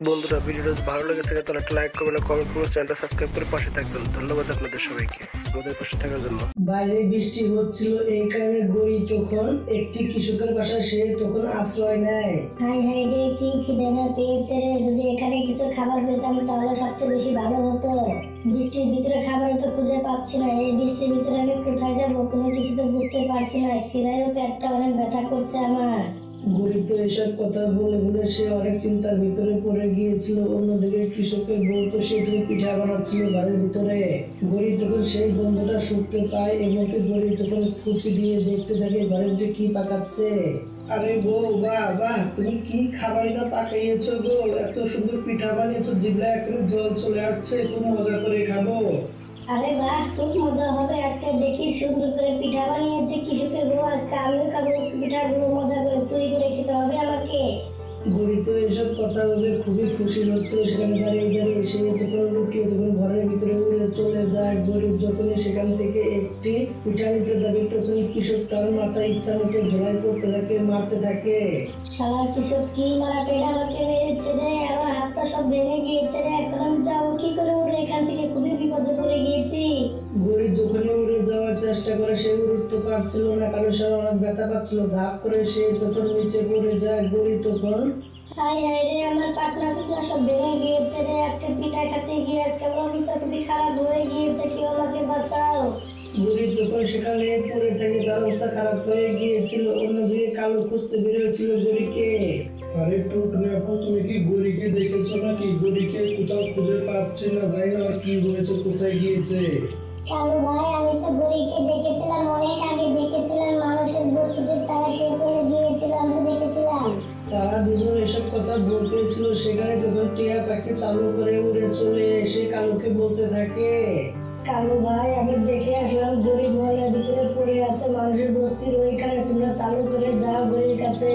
বন্ধুরা, ভিডিওটা যদি ভালো লেগে থাকে তাহলে একটা লাইক করবেন, কমেন্ট করবেন, চ্যানেলটা সাবস্ক্রাইব করে পাশে থাকবেন। ধন্যবাদ আপনাদের সবাইকে আমাদের পাশে থাকার জন্য। বাইরে বৃষ্টি হচ্ছিল, এই কারণে গড়ি তখন একটি কৃষকের বাসায় সে তখন আশ্রয় নেয়। হাই হাই রে, কি খিদে না পেয়েছে রে। যদি এখানে কিছু খাবার পেতাম তাহলে সবচেয়ে বেশি ভালো হতো। বৃষ্টির ভিতরে খাবার তো খুঁজে পাচ্ছি না। এই বৃষ্টির ভিতরে আমি কোথায় যাবো কোনো কিছু তো বুঝতে পারছি না। খিদায়ও পেটটা অনেক ব্যথা করছে আমার। গড়ি তো এসব কথা বলে বলে সে অনেক চিন্তার ভিতরে পড়ে গিয়েছিল। অন্যদিকে কৃষকের বউ তো সেদিন পিঠা বানাচ্ছিল ঘরের ভিতরে। গড়ি তখন সেই গন্ধটা শুনতে পায় এবং গড়ি তখন কুচি দিয়ে দেখতে থাকে ঘরের ভিতরে কি পাকাচ্ছে। আরে বউ, বাহ বাহ, তুমি কি খাবারটা পাকাইয়েছো গো? এত সুন্দর পিঠা বানিয়েছো, জিভে করে জল চলে আসছে। খুব মজা করে খাবো। আরে বাহ, খুব মজা হবে আজকে। দেখি সুন্দর করে পিঠা বানিয়েছে কৃষকের বউ। আজকে আমিও খাবো পিঠাগুলো, মজা করে চুরি করে খেতে হবে আমাকে। গড়ি তো এসব কথা বলে খুবই খুশি হচ্ছে। সেখানে দাঁড়িয়ে দাঁড়িয়ে সে তখন লুকিয়ে তখন ঘরের ভিতরে উড়ে চলে যায়। গরিব যখনই সেখান থেকে একটি পিঠা নিতে যাবে তখনই কৃষক তার মাথায় ইচ্ছা মতো ধোলাই করতে থাকে, মারতে থাকে। শালা কৃষক কি মারা পেট আমাকে মেরেছে রে। আমার হাত পা সব ভেঙে গিয়েছে রে। এখন আমি যাবো কি করে উড়ে এখান থেকে? খুবই বিপদে পড়ে গিয়েছি। গরিব যখনই উড়ে যাওয়ার চেষ্টা করে সে উঠতে পারছিল না, কারণ সে অনেক ব্যথা পাচ্ছিল। ধাপ করে সে তখন নিচে পড়ে যায়। গরিব তখন হাই হাই রে, আমার পাটনা টুকরা সব ভেঙে গিয়েছে রে। আজকে পিঠা খেতে গিয়ে আজকে আমার অবস্থা খুবই খারাপ হয়ে গিয়েছে। কেউ আমাকে বাঁচাও। গরিব যখন সেখানে পড়ে থাকে তার অবস্থা খারাপ হয়ে গিয়েছিল। অন্যদিকে কালো খুঁজতে বেরোচ্ছিল গরিকে। আরে টুকনা আপু, তুমি কি গরিকে দেখেছো নাকি? গরিকে কোথাও খুঁজে পাচ্ছি না, জানি না কি হয়েছে, কোথায় গিয়েছে। কালু ভাই, আমি তো গরিকে দেখেছিলাম, অনেক আগে দেখেছিলাম মানুষের বস্তিতে। তারা সে চলে গিয়েছিল, আমি তো দেখেছিলাম। তারা দুজন এসব কথা বলতেছিল। সেখানে তখন টিয়া পাখি চালু করে উড়ে চলে এসে কালুকে বলতে থাকে, কালু ভাই, আমি দেখে আসলাম গরিব মহলের ভিতরে পড়ে আছে মানুষের বস্তির ওইখানে। তোমরা চালু করে যাও গরির কাছে।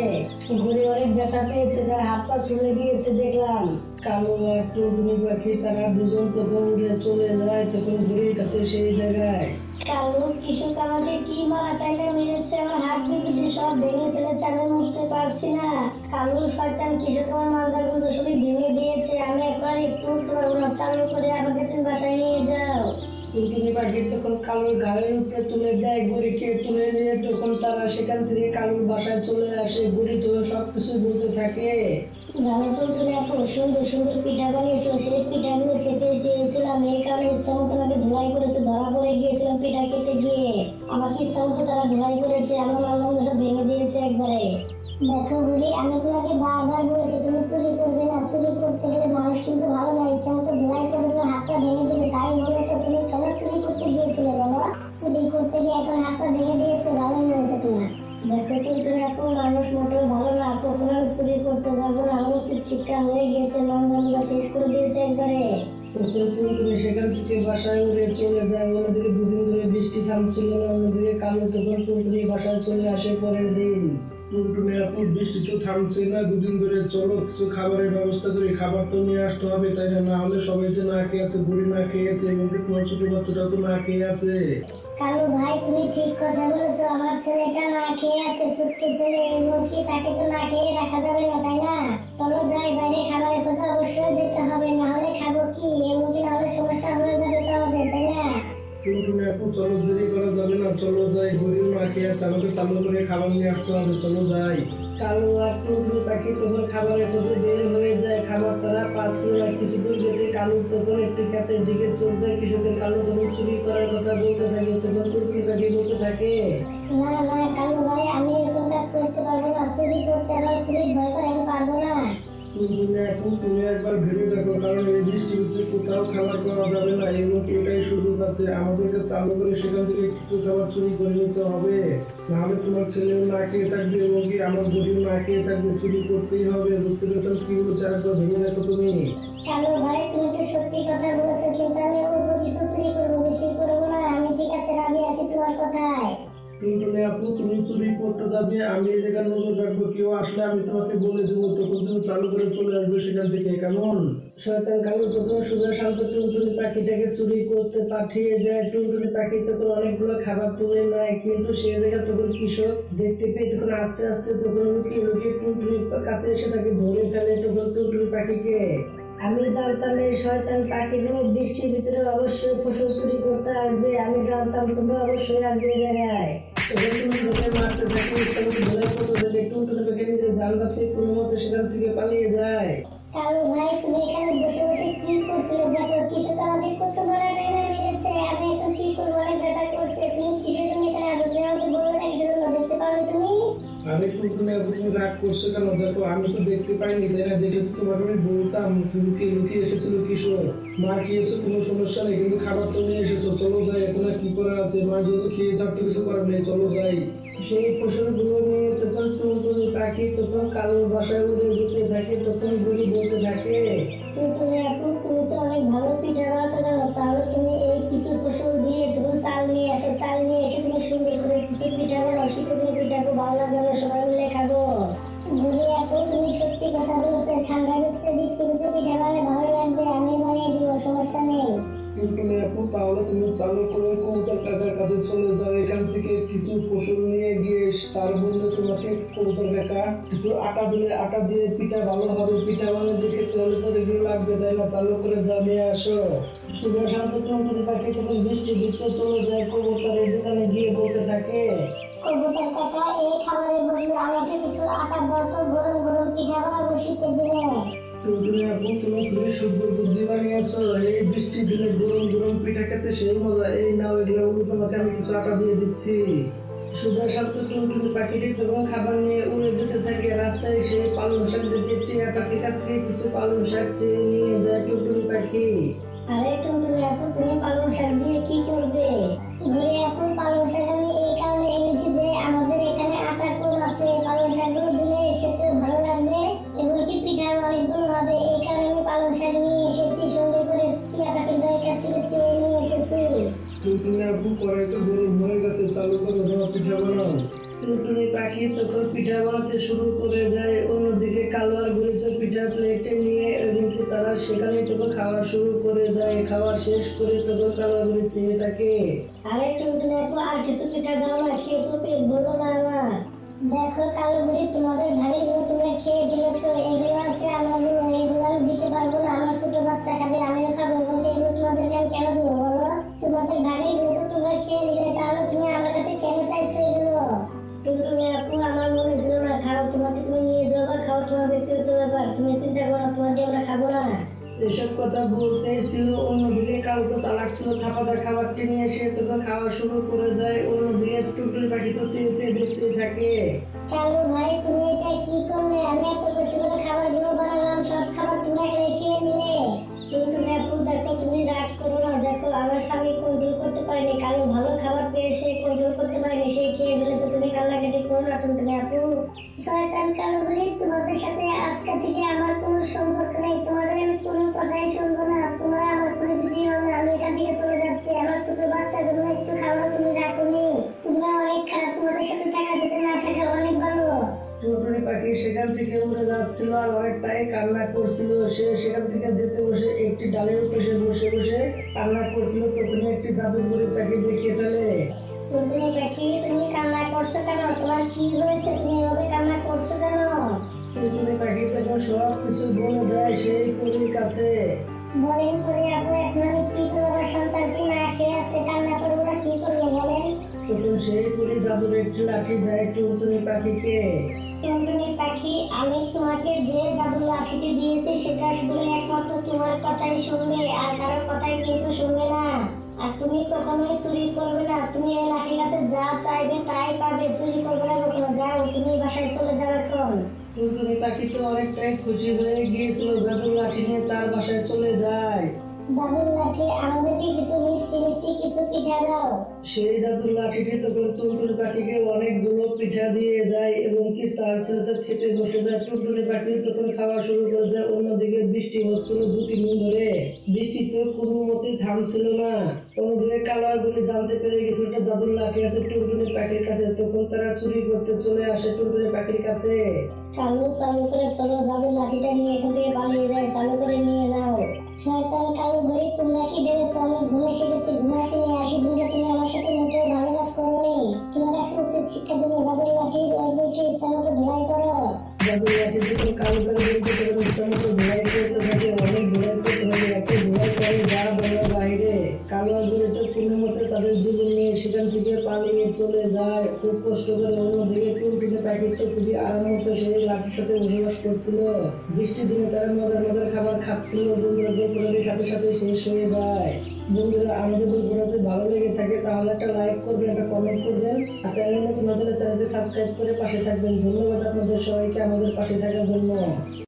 গরিব অনেক ব্যথা পেয়েছে, তার হাত পা চলে গিয়েছে দেখলাম। কালু আর টুনটুনি পাখি তারা দুজন তখন উড়ে চলে যায় তখন গরির কাছে সেই জায়গায়। কালু কৃষক আমাকে কি মারা টাইনা মেরেছে। আমার হাত দুটো সব ভেঙে ফেলেছে, আমি উঠতে পারছি না। কালুর শয়তান কৃষক আমার মাথাগুলো সবই ভেঙে দিয়েছে। আমি একবার একটু উঠতে পারবো না। চালু করে আমাকে তুমি বাসায় নিয়ে যাও। টুনটুনি পাখি তখন কালুর ঘাড়ের উপরে তুলে দেয় গড়িকে। তুলে নিয়ে তখন তারা সেখান থেকে কালুর বাসায় চলে আসে। গড়ি তো সবকিছু বলতে থাকে, জানো তো তুমি এত সুন্দর সুন্দর পিঠা বানিয়েছিল, সেই পিঠাগুলো খেতে চেয়েছিলাম। এই কারণে ইচ্ছা মতো আমাকে ধোলাই করেছে। ধরা পড়ে গিয়েছিলাম পিঠা খেতে গিয়ে। আমাকে ইচ্ছা মতো তারা ধোলাই করেছে। আমার মালগুলো সব ভেঙে দিয়েছে একবারে। দেখো বুড়ি, আমি তোমাকে বারবার বলেছি তুমি চুরি করবে না। চুরি করতে গেলে মানুষ কিন্তু ভালো না। ইচ্ছা মতো ধোলাই করে তোমার হাতটা ভেঙে দিলে, তাই বলে তো তুমি চলো চুরি করতে গিয়েছিলে বলো। চুরি করতে গিয়ে এখন হাতটা ভেঙে দিয়েছো, ভালোই হয়েছে তোমার। দেখো তুমি এখন মানুষ মোটেও ভালো না। কখনো আমি চুরি করতে যাবো না। আমার উচিত শিক্ষা হয়ে গিয়েছে, মনটা শেষ করে দিয়েছে একবারে। তখন টুনটুনি সেখান থেকে বাসায় উড়ে চলে যায়। অন্যদিকে দুদিন ধরে বৃষ্টি থামছিল না। অন্যদিকে কালু তখন টুনটুনি বাসায় চলে আসে পরের দিন। টুনটুনি আপু, বৃষ্টি তো থামছে না দুদিন ধরে, চলো কিছু খাবারের ব্যবস্থা করি। খাবার তো নিয়ে আসতে হবে, তাই না? না হলে সবাই যে না খেয়ে আছে, বুড়ি না খেয়ে আছে এবং তোমার ছোট বাচ্চাটাও তো না খেয়ে আছে। কালু ভাই, তুমি ঠিক কথা বলেছো। আমার ছেলেটা না খেয়ে আছে, ছোট্ট ছেলে। এই মুরগি, তাকে তো না খেয়ে রাখা যাবে না, তাই না? চলো যাই, বাইরে খাবারের কথা অবশ্যই যেতে হবে। না হলে খাবো কি? এই মুরগি না হলে সমস্যা হয়ে যাবে তো আমাদের, তাই না? টুনটুনি আপু, চলো, দেরি করা যাবে না, চলো যাই। গরিব না খেয়ে আছে, আমাকে চালু করে খাবার নিয়ে আসতে হবে, চলো যাই। কালু আর টুনটুনি পাখি তখন খাবারের পথে বের হয়ে যায়। খাবার তারা পাচ্ছিল না। কিছু দূর যেতে কালু তখন একটি ক্ষেতের দিকে চলে যায়। কৃষকের কালু তখন চুরি করার কথা বলতে থাকে। তখন টুনটুনি পাখি বলতে থাকে, না না কালু ভাই, আমি এরকম কাজ করতে পারবো না। চুরি করতে আমার খুবই ভয় করে, আমি পারবো না। টুনটুনি আপু, তুমি একবার ভেবে দেখো, কারণ এই বৃষ্টিতে কোথাও খাবার পাওয়া যাবে না এবং এটাই সুযোগ আছে। আমাদেরকে চালু করে সেখান থেকে কিছু খাবার চুরি করে নিতে হবে, নাহলে তোমার ছেলেও না খেয়ে থাকবে এবং কি আমার গরিব না খেয়ে থাকবে। চুরি করতেই হবে, বুঝতে পেরেছো কি বলছে? একবার ভেবে দেখো তুমি। কালু ভাই, তুমি তো সত্যি কথা বলেছো, কিন্তু আমি অল্প কিছু চুরি করবো, বেশি করবো না। আমি ঠিক আছে, রাজি আছি তোমার কথায়। টুনটুনি আপু, তুমি চুরি করতে যাবে, আমি এই জায়গায় নজর রাখবো, কেউ আসলে আমি তোমাকে বলে দেবো, তখন তুমি চালু করে চলে আসবে সেখান থেকে, কেমন? শয়তান কালু তখন সোজা শান্ত টুনটুনি পাখিটাকে চুরি করতে পাঠিয়ে দেয়। টুনটুনি পাখি তখন অনেকগুলো খাবার তুলে নেয়, কিন্তু সেই জায়গায় তখন কৃষক দেখতে পেয়ে তখন আস্তে আস্তে তখন লুকিয়ে লুকিয়ে টুনটুনির কাছে এসে তাকে ধরে ফেলে। তখন টুনটুনি পাখিকে আমি জানতাম এই শয়তান পাখিগুলো বৃষ্টির ভিতরে অবশ্যই ফসল চুরি করতে আসবে, আমি জানতাম তোমরা অবশ্যই আসবে এই জায়গায়। তখন টুনটুনিকে মারতে থাকে, ইচ্ছা মতো ধরে করতে থাকে। টুনটুনি পাখি নিজের জান বাঁচিয়ে কোনো মতে সেখান থেকে পালিয়ে যায়। কালু ভাই, তুমি এখানে বসে বসে কি করছিলে? দেখো কিছু তো আমাকে কত বড় ট্রেনার মেরেছে, আমি এখন কি করবো? অনেক ব্যথা করছে। তুমি কিসের জন্য এখানে আসো? তুমি আমাকে বলবে না কিছু দেখতে পারো তুমি? আরে টুনটুনি আপু, তুমি রাগ করছো কেন? দেখো আমি তো দেখতে পাইনি, তাই না? দেখে তো তোমাকে আমি বলতাম, লুকিয়ে লুকিয়ে এসেছিল কিশোর। মা খেয়েছো, কোনো সমস্যা নেই, কিন্তু খাবার তো নিয়ে এসেছো, চলো যাই, এখন আর কি করার আছে? মা যেহেতু খেয়ে যাক তো কিছু করার নেই, চলো যাই। সেই ফসলগুলো নিয়ে তখন টুনটুনি পাখি তখন কালুর বাসায় উড়ে যেতে থাকে। তখন বুড়ি বলতে থাকে, তুমি আপু, তুমি তো অনেক ভালো পিঠা বানাতে জানো, তাহলে তুমি এই কিছু ফসল দিয়ে তুমি চাল নিয়ে আসো, চাল নিয়ে এসে তুমি সুন্দর করে কিছু পিঠা বানাও। শীতের দিনে পিঠা খুব ভালো লাগবে, আমরা সবাই মিলে খাবো। বুড়ি আপু, তুমি সত্যি কথা বলছো, ঠান্ডা ভিতরে বৃষ্টি ভিতরে পিঠা বানালে ভালো লাগবে, আমি বানিয়ে দিব, সমস্যা নেই। টুনটুনি আপু, তাহলে তুমি চালু করে কবুতর কাকার কাছে চলে যাও, এখান থেকে কিছু ফসল নিয়ে গিয়ে তার বললে তোমাকে কবুতর কাকা কিছু আটা দিলে, আটা দিয়ে পিঠা ভালো হবে, পিঠা বানিয়ে দেখে তাহলে তো এগুলো লাগবে, তাই না? চালু করে যাও, নিয়ে আসো। সোজা শান্ত টুনটুনি পাখি তখন বৃষ্টির ভিতরে চলে যায়, কবুতরের দোকানে গিয়ে বলতে থাকে, কবুতর কাকা, এই খাবারের বদলে আমাকে কিছু আটা দাও তো, গরম গরম পিঠা বানাবো শীতের দিনে। টুনটুনি আপু, তুমি খুবই শুদ্ধ বুদ্ধি বানিয়েছো, এই বৃষ্টির দিনে গরম গরম পিঠা খেতে সেই মজা। এই নাও, এগুলো তোমাকে আমি কিছু আটা দিয়ে দিচ্ছি। সোজা শান্ত টুনটুনি পাখিটি তখন খাবার নিয়ে উড়ে যেতে থাকে। রাস্তায় এসে পালং শাক দেখে টিয়া পাখির কাছ থেকে কিছু পালং শাক চেয়ে নিয়ে যায় টুনটুনি পাখি। আরে টুনটুনি আপু, তুমি পালং শাক দিয়ে কি করবে? ঘুরে আপু, পালং শাক আমি এই কারণে এনেছি যে আমাদের এখানে আটা কম আছে, পালং শাকগুলো দিলে খেতে ভালো লাগবে, এগুলো কি পিঠা অনেকগুলো হবে, এই কারণে আমি পালং শাক নিয়ে এসেছি, সুন্দর করে টিয়া পাখির গায়ের কাছ থেকে চেয়ে নিয়ে এসেছি। টুনটুনি আপু, পরে তো গরম হয়ে গেছে, চালু করো, তোমার পিঠা বানাও। টুনটুনি পাখি তখন পিঠা বানাতে শুরু করে দেয়। অন্যদিকে কালো আর বুড়ি তো পিঠা প্লেটে নিয়ে এবং কি তারা সেখানে তখন খাওয়া শুরু করে দেয়। খাওয়া শেষ করে তখন কালো আর বুড়ি চেয়ে থাকে। আরে টুনটুনি আপু, আর কিছু পিঠা দাও না, খেয়ে তো পেট ভরো না আমার। দেখো কালো বুড়ি, তোমাদের ভাগেগুলো তোমরা খেয়ে ফেলেছো, এগুলো আছে আমারগুলো, এগুলো আমি দিতে পারবো না, আমার ছোট বাচ্চা খাবে, আমিও খাবো, কিন্তু এগুলো তোমাদেরকে আমি কেন দেবো বলো? তোমাদের ভাগেগুলো তো তোমরা খেয়ে নিলে, তাহলে তুমি আমার কাছে কেন চাইছো এগুলো? টুনটুনি আপু, আমার মনে ছিল না, খাও, তোমাকে তুমি নিয়ে যাও বা খাও, তোমার ব্যক্তিগত ব্যাপার, তুমি চিন্তা করো না, তোমাকে আমরা খাবো না। এসব কথা বলতেই ছিল। অন্যদিকে কালো তো চালাক ছিল, থাপাদার খাবারটি নিয়ে এসে তখন খাওয়া শুরু করে দেয়। অন্যদিকে টুনটুনি পাখি তো চেয়ে চেয়ে দেখতেই থাকে। কালু ভাই, তুমি এটা কি করলে? আমি এত কষ্ট করে খাবারগুলো বানালাম, সব খাবার তুমি একা খেয়ে নিলে। টুনটুনি আপু, দেখো তুমি রাগ করো না, দেখো আমার স্বামী কন্ট্রোল করতে পারেনি, কালো ভালো খাবার পেয়ে সে কন্ট্রোল করতে পারেনি, সে খেয়ে ফেলেছে, তুমি কান্নাকাটি করো না টুনটুনি আপু। শয়তান কালু ভাই, তোমাদের সাথে আজকে থেকে আমার কোনো সম্পর্ক নেই, তোমাদের আমি কোনো কথাই শুনবো না, তোমরা আমার কোনো কিছুই হবে না, আমি এখান থেকে চলে যাচ্ছি। আমার ছোট বাচ্চার জন্য একটু খাবার তুমি রাখোনি, তোমরা অনেক খারাপ, তোমাদের সাথে থাকা যেতে না থাকা অনেক ভালো। টুনটুনি পাখি সেখান থেকে উড়ে যাচ্ছিল আর অনেকটাই কান্না করছিল। সে সেখান থেকে যেতে বসে একটি ডালের উপরে সে বসে বসে কান্না করছিল। তখন একটি জাদু করে তাকে দেখে ফেলে। টুনটুনি পাখি, তুমি কান্না করছো কেন? তোমার কি হয়েছে? তুমি এভাবে কান্না করছো কেন? টুনটুনি পাখি তখন সব কিছু বলে দেয় সেই পরীর কাছে। বলেন করে আপু, এখন আমি কি করবো? আমার সন্তানটি না খেয়ে আছে, কান্না করবো না, কি করবো বলেন? তখন সেই পরী জাদুর একটি লাঠি দেয় টুনটুনি পাখিকে। টুনটুনি পাখি, আমি তোমাকে যে জাদুর লাঠিটি দিয়েছি সেটা শুধু একমাত্র তোমার কথাই শুনবে, আর কারোর কথাই কিন্তু শুনবে না। আর তুমি কখনোই চুরি করবে না, তুমি এই লাঠির কাছে যা চাইবে তাই পাবে, চুরি করবে না কখনো। যাও, তুমি বাসায় চলে যাও এখন। টুনটুনি পাখি তো অনেকটাই খুশি হয়ে গিয়েছিল, জাদুর লাঠি নিয়ে তার বাসায় চলে যায়। জাদুর লাঠি আমাদেরকে কিছু মিষ্টি মিষ্টি কিছু পিঠা দাও। সেই জাদুর লাঠিটি তখন টুনটুনি পাখিকে অনেকগুলো পিঠা দিয়ে দেয় এবং কি তার সাথে খেতে বসে যায়। টুনটুনি পাখি তখন খাওয়া শুরু করে দেয়। অন্যদিকে বৃষ্টি হচ্ছিল 2-3 দিন ধরে। বৃষ্টি তো কোনো মতেই থামছিল না। অন্যদিকে কালোয়াগুলি জানতে পেরে গেছিল একটা জাদুর লাঠি আছে টুনটুনি পাখির কাছে। তখন তারা চুরি করতে চলে আসে টুনটুনি পাখির কাছে। কালু চালু করে তোলো জাদুর লাঠিটা নিয়ে এখান থেকে পালিয়ে যায়, চালু করে নিয়ে নাও। শয়তান কালু ঘড়ি, তোমরা কি ভেবেছো আমি ঘুমে শিখেছি? ঘুমে আসিনি, 80 দিনকে তুমি আমার সাথে মোটেও ভালো কাজ করোনি। তোমার কাছে উচিত শিক্ষা দেবো, জাদুর লাঠি ওদেরকে ইচ্ছা মতো ধোলাই করো। জাদুর লাঠি তখন কালো কালোগুলিকে তখন ইচ্ছা মতো ধোলাই করতে থাকে। অনেক ধোলাই করতে থাকে, এত ধোলাই করে যা বলার বাইরে। কালোয়াগুলি তো কোনো মতে তাদের জীবন নিয়ে সেখান থেকে পালিয়ে চলে যায় খুব কষ্ট করে। অন্যদিকে টুনটুনি পাখি তো খুবই আরাম মতো সেই লাঠির সাথে বসবাস করছিল। বৃষ্টির দিনে তারা মজার মজার খাবার খাচ্ছিল। বন্ধুরা গল্পটার সাথে সাথে শেষ হয়ে যায়। বন্ধুরা আমাদের গল্পটা যদি ভালো লেগে থাকে তাহলে একটা লাইক করবেন, একটা কমেন্ট করবেন, আর চ্যানেলে নতুন হলে চ্যানেলটি সাবস্ক্রাইব করে পাশে থাকবেন। ধন্যবাদ আপনাদের সবাইকে আমাদের পাশে থাকার জন্য।